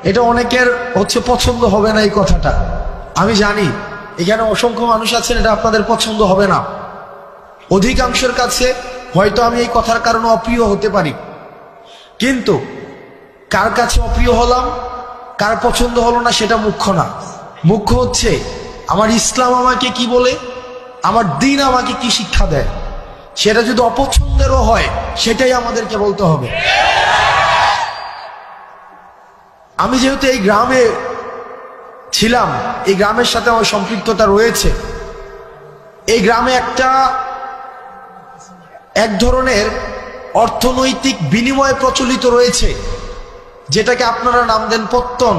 এটা অনেকের পছন্দ হবে না এই কথাটা, আমি জানি। এখানে অসংখ্য মানুষ আছেন, এটা আপনাদের পছন্দ হবে না। অধিকাংশের কাছে হয়তো আমি এই কথার কারণে অপ্রিয় হতে পারি, কিন্তু কার কাছে অপ্রিয় হলাম, কার পছন্দ হলো না সেটা মুখ্য না। মুখ্য হচ্ছে আমার ইসলাম আমাকে কি বলে, আমার দ্বীন আমাকে কি শিক্ষা দেয়। সেটা যদি অপছন্দেরও হয় সেটাই আমাদেরকে বলতে হবে। আমি যেহেতু এই গ্রামে ছিলাম, এই গ্রামের সাথে আমার সম্পৃক্ততা রয়েছে। এই গ্রামে এক ধরনের অর্থনৈতিক বিনিময় প্রচলিত রয়েছে, যেটাকে আপনারা নাম দেন পত্তন।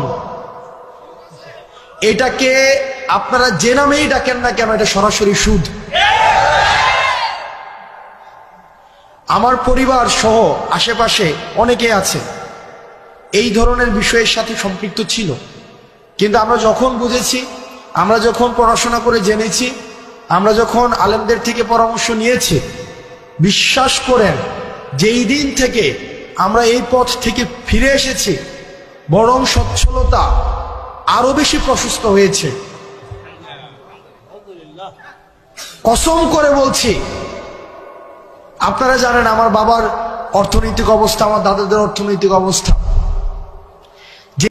এটাকে আপনারা যে নামেই ডাকেন না কেন, এটা সরাসরি সুদ। আমার পরিবার সহ আশেপাশে অনেকে আছে এই ধরনের বিষয়ের সাথে সম্পৃক্ত ছিল, কিন্তু আমরা যখন বুঝেছি, আমরা যখন পড়াশোনা করে জেনেছি, আমরা যখন আলেমদের থেকে পরামর্শ নিয়েছি, বিশ্বাস করেন যেই দিন থেকে আমরা এই পথ থেকে ফিরে এসেছি, বরং সচ্ছলতা আরো বেশি প্রশস্ত হয়েছে। কসম করে বলছি, আপনারা জানেন আমার বাবার অর্থনৈতিক অবস্থা, আমার দাদাদের অর্থনৈতিক অবস্থা।